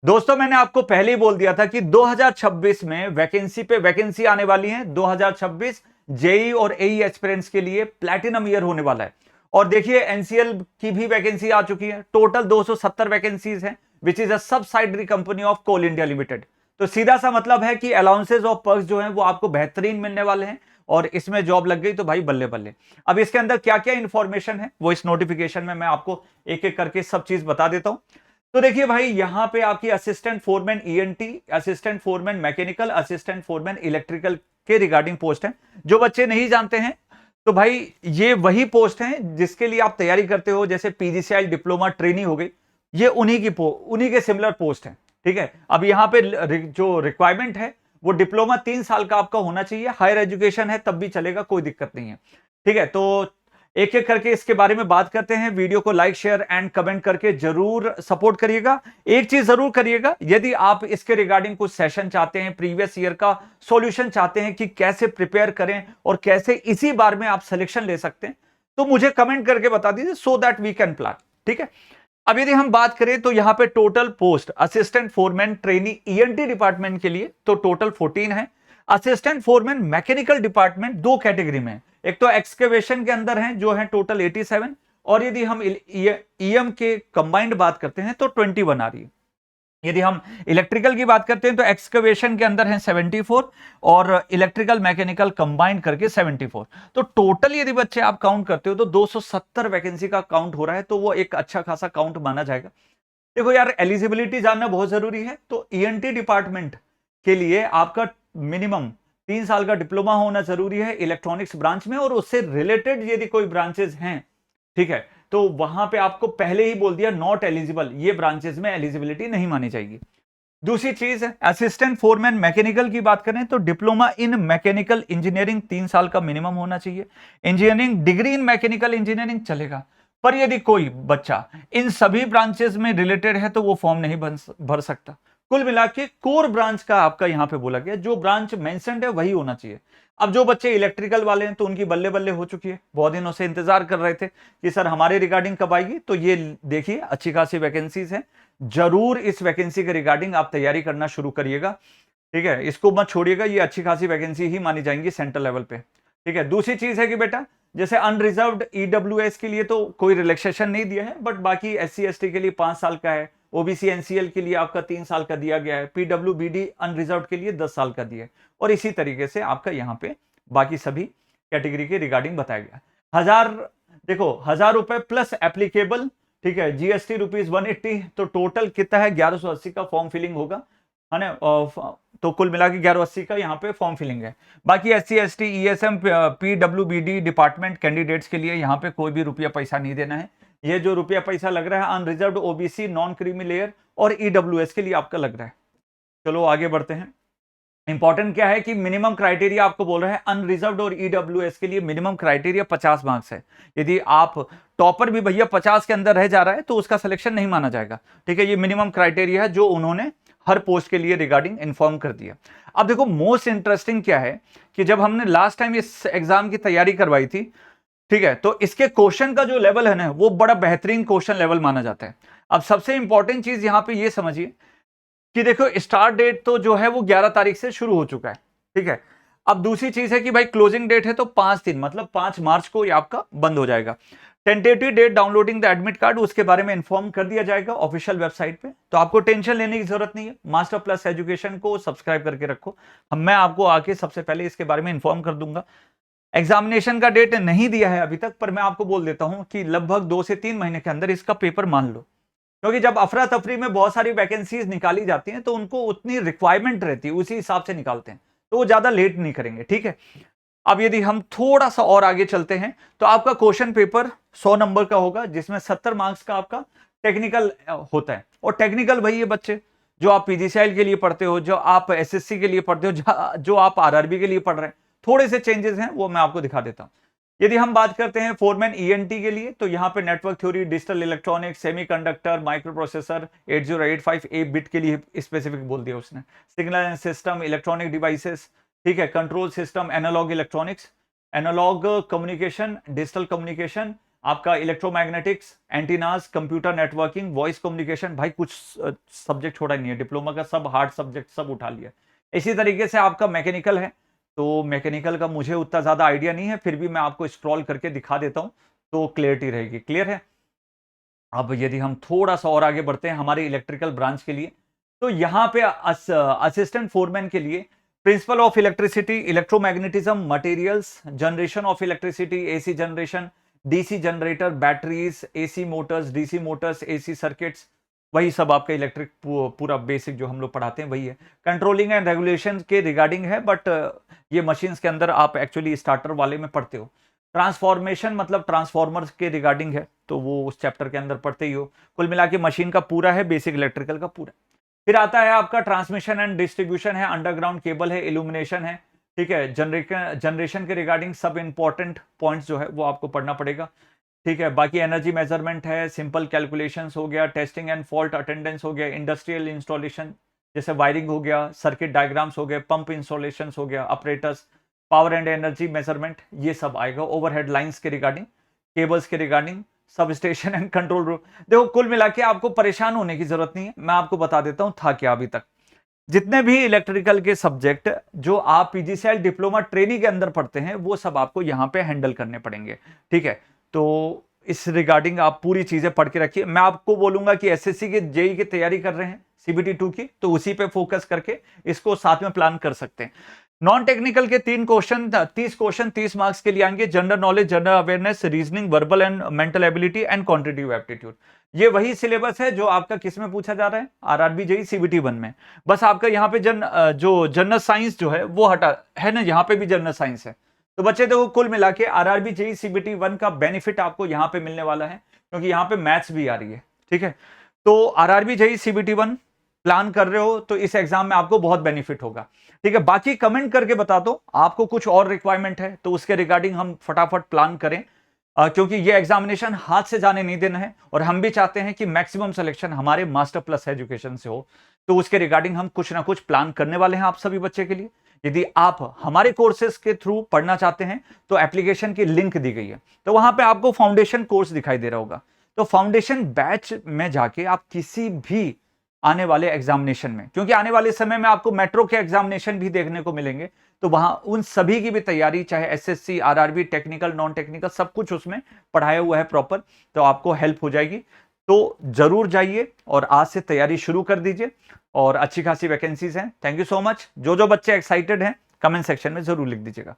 दोस्तों मैंने आपको पहले ही बोल दिया था कि 2026 में वैकेंसी पे वैकेंसी आने वाली है। 2026 जेई और एई एस्पिरेंट्स के लिए प्लैटिनम ईयर होने वाला है। और देखिए एनसीएल की भी वैकेंसी आ चुकी है। टोटल 270 वैकेंसीज हैं, which is a subsidiary company of Coal India Limited. तो सीधा सा मतलब है कि अलाउंसेज और पर्क्स जो हैं वो आपको बेहतरीन मिलने वाले हैं, और इसमें जॉब लग गई तो भाई बल्ले बल्ले। अब इसके अंदर क्या क्या इंफॉर्मेशन है वो इस नोटिफिकेशन में मैं आपको एक एक करके सब चीज बता देता हूं। तो देखिए भाई, यहां पे आपकी assistant foreman ENT, assistant foreman mechanical, assistant foreman electrical के रिगार्डिंग पोस्ट है। जो बच्चे नहीं जानते हैं तो भाई ये वही पोस्ट हैं जिसके लिए आप तैयारी करते हो, जैसे पीजीसीएल डिप्लोमा ट्रेनी हो गई, ये उन्हीं के सिमिलर पोस्ट है। ठीक है, अब यहां पे जो रिक्वायरमेंट है वो डिप्लोमा 3 साल का आपका होना चाहिए। हायर एजुकेशन है तब भी चलेगा, कोई दिक्कत नहीं है। ठीक है, तो एक एक करके इसके बारे में बात करते हैं। वीडियो को लाइक शेयर एंड कमेंट करके जरूर सपोर्ट करिएगा। एक चीज जरूर करिएगा, यदि आप इसके रिगार्डिंग कुछ सेशन चाहते हैं, प्रीवियस ईयर का सॉल्यूशन चाहते हैं कि कैसे प्रिपेयर करें और कैसे इसी बार में आप सिलेक्शन ले सकते हैं, तो मुझे कमेंट करके बता दीजिए, so that we can plan. ठीक है, अब यदि हम बात करें तो यहां पे total post assistant foreman trainee ENT department के लिए तो टोटल 14 है। असिस्टेंट फोरमैन मैकेनिकल डिपार्टमेंट दो कैटेगरी में है, एक तो एक्सकेवेशन के अंदर है जो है टोटल 87, और यदि हम ईएम के कंबाइंड बात करते हैं तो 21 आ रही है। यदि हम इलेक्ट्रिकल की बात करते हैं तो एक्सकवेशन के अंदर है 74 और इलेक्ट्रिकल मैकेनिकल कंबाइंड करके 74। तो टोटल यदि बच्चे आप काउंट करते हो तो 270 वैकेंसी का काउंट हो रहा है, तो वो एक अच्छा खासा काउंट माना जाएगा। देखो यार, एलिजिबिलिटी जानना बहुत जरूरी है। तो ईएनटी डिपार्टमेंट के लिए आपका मिनिमम 3 साल का डिप्लोमा होना जरूरी है इलेक्ट्रॉनिक्स ब्रांच में, और उससे रिलेटेड यदि कोई ब्रांचेस हैं, ठीक है, तो वहां पे आपको पहले ही बोल दिया नॉट एलिजिबल, ये ब्रांचेस में एलिजिबिलिटी नहीं मानी जाएगी। दूसरी चीज है असिस्टेंट फोरमैन मैकेनिकल की बात करें तो डिप्लोमा इन मैकेनिकल इंजीनियरिंग 3 साल का मिनिमम होना चाहिए। Engineering degree in mechanical engineering चलेगा, पर यदि कोई बच्चा इन सभी ब्रांचेस में रिलेटेड है तो वो फॉर्म नहीं भर सकता। कुल मिला के कोर ब्रांच का आपका यहां पे बोला गया, जो ब्रांच मेंशन्ड है वही होना चाहिए। अब जो बच्चे इलेक्ट्रिकल वाले हैं तो उनकी बल्ले बल्ले हो चुकी है, बहुत दिनों से इंतजार कर रहे थे कि सर हमारे रिगार्डिंग कब आएगी। तो ये देखिए अच्छी खासी वैकेंसीज है, जरूर इस वैकेंसी के रिगार्डिंग आप तैयारी करना शुरू करिएगा। ठीक है, इसको मत छोड़िएगा, ये अच्छी खासी वैकेंसी ही मानी जाएंगी सेंट्रल लेवल पे। ठीक है, दूसरी चीज है कि बेटा जैसे अनरिजर्व्ड ईडब्ल्यूएस के लिए तो कोई रिलैक्सेशन नहीं दिया है, बट बाकी एससी एसटी के लिए 5 साल का है, ओबीसी एनसीएल के लिए आपका 3 साल का दिया गया है, पीडब्ल्यूबीडी अनरिजर्व्ड के लिए 10 साल का दिया है, और इसी तरीके से आपका यहाँ पे बाकी सभी कैटेगरी के रिगार्डिंग बताया गया। 1000, देखो 1000 रुपए प्लस एप्लीकेबल, ठीक है, जीएसटी रुपीज 180, तो टोटल कितना है 1180 का फॉर्म फिलिंग होगा, है ना। तो कुल मिला के 1180 का यहाँ पे फॉर्म फिलिंग है। बाकी SC ST ESM PWBD department candidates के लिए यहाँ पे कोई भी रुपया पैसा नहीं देना है। ये जो रुपया पैसा लग रहा है unreserved OBC non creamy layer और ईडब्ल्यूएस के लिए आपका लग रहा है। चलो आगे बढ़ते हैं। इंपॉर्टेंट क्या है कि मिनिमम क्राइटेरिया आपको बोल रहा है अनरिजर्व्ड और ईडब्ल्यूएस के लिए मिनिमम क्राइटेरिया 50 मार्क्स है। यदि आप टॉपर भी भैया 50 के अंदर रह जा रहा है तो उसका सिलेक्शन नहीं माना जाएगा। ठीक है, ये मिनिमम क्राइटेरिया है जो उन्होंने हर पोस्ट के लिए रिगार्डिंग इन्फॉर्म कर दिया। अब देखो मोस्ट इंटरेस्टिंग क्या है कि जब हमने लास्ट टाइम इस एग्जाम की तैयारी करवाई थी, ठीक है, तो इसके क्वेश्चन का जो लेवल है ना वो बड़ा बेहतरीन क्वेश्चन लेवल माना जाता है। अब सबसे इंपॉर्टेंट चीज यहां पे ये समझिए कि देखो स्टार्ट डेट तो जो है वो 11 तारीख से शुरू हो चुका है। ठीक है, अब दूसरी चीज है कि भाई क्लोजिंग डेट है तो 5 दिन मतलब 5 मार्च को ये आपका बंद हो जाएगा। Tentative date downloading the admit card उसके बारे में इन्फॉर्म कर दिया जाएगा ऑफिशियल वेबसाइट पे, तो आपको टेंशन लेने की जरूरत नहीं है। मास्टर प्लस एजुकेशन को सब्सक्राइब करके रखो, मैं आपको आके सबसे पहले इसके बारे में इन्फॉर्म कर दूंगा। एग्जामिनेशन का डेट नहीं दिया है अभी तक, पर मैं आपको बोल देता हूं कि लगभग 2 से 3 महीने के अंदर इसका पेपर मान लो, क्योंकि जब अफरा तफरी में बहुत सारी वैकेंसीज निकाली जाती हैं तो उनको उतनी रिक्वायरमेंट रहती है, उसी हिसाब से निकालते हैं, तो वो ज्यादा लेट नहीं करेंगे। ठीक है, अब यदि हम थोड़ा सा और आगे चलते हैं तो आपका क्वेश्चन पेपर 100 नंबर का होगा, जिसमें 70 मार्क्स का आपका टेक्निकल होता है। और टेक्निकल वही है बच्चे जो आप पीजीसीएल के लिए पढ़ते हो, जो आप एसएससी के लिए पढ़ते हो, जो आप आरआरबी के लिए पढ़ रहे हैं। थोड़े से चेंजेस हैं वो मैं आपको दिखा देता हूं। यदि हम बात करते हैं फोरमैन ईएनटी के लिए तो यहां पे network theory, digital electronics, semiconductor, micro processor 8085 a bit के लिए स्पेसिफिक बोल दिया उसने, signal and system, electronic devices, ठीक है, control system, analog electronics, analog communication, digital communication, आपका electromagnetics, antennas, computer networking, voice communication, भाई कुछ सब्जेक्ट छोड़ा नहीं है, डिप्लोमा का सब हार्ड सब्जेक्ट सब उठा लिया। इसी तरीके से आपका मैकेनिकल है, तो मैकेनिकल का मुझे उतना ज्यादा आइडिया नहीं है, फिर भी मैं आपको स्क्रॉल करके दिखा देता हूं तो क्लियरिटी रहेगी। क्लियर है? अब यदि हम थोड़ा सा और आगे बढ़ते हैं हमारे इलेक्ट्रिकल ब्रांच के लिए, तो यहां पे असिस्टेंट फोरमैन के लिए principle of electricity, electromagnetism, materials, generation of electricity, AC generation, DC generator, batteries, AC Motors, DC Motors, AC circuits, वही सब आपका इलेक्ट्रिक पूरा बेसिक जो हम लोग पढ़ाते हैं वही है। कंट्रोलिंग एंड रेगुलेशन के रिगार्डिंग है, बट ये मशीन्स के अंदर आप एक्चुअली स्टार्टर वाले में पढ़ते हो। ट्रांसफॉर्मेशन मतलब ट्रांसफॉर्मर्स के रिगार्डिंग है, तो वो उस चैप्टर के अंदर पढ़ते ही हो। कुल मिला के मशीन का पूरा है, बेसिक इलेक्ट्रिकल का पूरा। फिर आता है आपका ट्रांसमिशन एंड डिस्ट्रीब्यूशन है, अंडरग्राउंड केबल है, इल्यूमिनेशन है, ठीक है। जनरेशन के रिगार्डिंग सब इंपॉर्टेंट पॉइंट्स जो है वो आपको पढ़ना पड़ेगा, ठीक है। बाकी एनर्जी मेजरमेंट है, सिंपल कैलकुलेशंस हो गया, टेस्टिंग एंड फॉल्ट अटेंडेंस हो गया, इंडस्ट्रियल इंस्टॉलेशन जैसे वायरिंग हो गया, सर्किट डायग्राम्स हो गए, पंप इंस्टॉलेशन हो गया, operators, power and energy measurement, ये सब आएगा। ओवरहेड लाइंस के रिगार्डिंग, केबल्स के regarding, sub station and control room. देखो कुल मिला के आपको परेशान होने की जरूरत नहीं है, मैं आपको बता देता हूं था क्या अभी तक। जितने भी इलेक्ट्रिकल के सब्जेक्ट जो आप पीजीसीएल डिप्लोमा ट्रेनिंग के अंदर पढ़ते हैं वो सब आपको यहां पे हैंडल करने पड़ेंगे, ठीक है। तो इस रिगार्डिंग आप पूरी चीजें पढ़ के रखिए। मैं आपको बोलूंगा कि एसएससी के जेई की तैयारी कर रहे हैं सीबीटी 2 की, तो उसी पे फोकस करके इसको साथ में प्लान कर सकते हैं। नॉन टेक्निकल के 30 क्वेश्चन 30 मार्क्स के लिए आएंगे। General knowledge, general awareness, reasoning, verbal and mental ability and quantitative aptitude. ये वही सिलेबस है जो आपका किस में पूछा जा रहा है, आरआरबी जेई सीबीटी 1 में। बस आपका यहाँ पे जो जनरल साइंस जो है वो हटा है ना, यहाँ पे भी जनरल साइंस है। तो बच्चे देखो कुल मिला के आरआरबी जेई सीबीटी 1 का बेनिफिट आपको यहाँ पे मिलने वाला है, क्योंकि यहाँ पे मैथ्स भी आ रही है, ठीक है। तो आरआरबी जेई सीबीटी 1 प्लान कर रहे हो तो इस एग्जाम में आपको बहुत बेनिफिट होगा, ठीक है। बाकी कमेंट करके बता दो आपको कुछ और रिक्वायरमेंट है तो उसके रिगार्डिंग हम फटाफट प्लान करें, क्योंकि ये एग्जामिनेशन हाथ से जाने नहीं देना है और हम भी चाहते हैं कि मैक्सिमम सिलेक्शन हमारे मास्टर प्लस एजुकेशन से हो। तो उसके रिगार्डिंग हम कुछ ना कुछ प्लान करने वाले हैं आप सभी बच्चे के लिए। यदि आप हमारे कोर्सेज के थ्रू पढ़ना चाहते हैं तो एप्लीकेशन की लिंक दी गई है, तो वहां पे आपको फाउंडेशन कोर्स दिखाई दे रहा होगा। तो फाउंडेशन बैच में जाके आप किसी भी आने वाले एग्जामिनेशन में, क्योंकि आने वाले समय में आपको मेट्रो के एग्जामिनेशन भी देखने को मिलेंगे, तो वहां उन सभी की भी तैयारी, चाहे SSC, RRB, technical, non technical, सब कुछ उसमें पढ़ाया हुआ है प्रॉपर, तो आपको हेल्प हो जाएगी। तो जरूर जाइए और आज से तैयारी शुरू कर दीजिए, और अच्छी खासी वैकेंसीज हैं। Thank you so much. जो जो बच्चे एक्साइटेड हैं कमेंट सेक्शन में जरूर लिख दीजिएगा।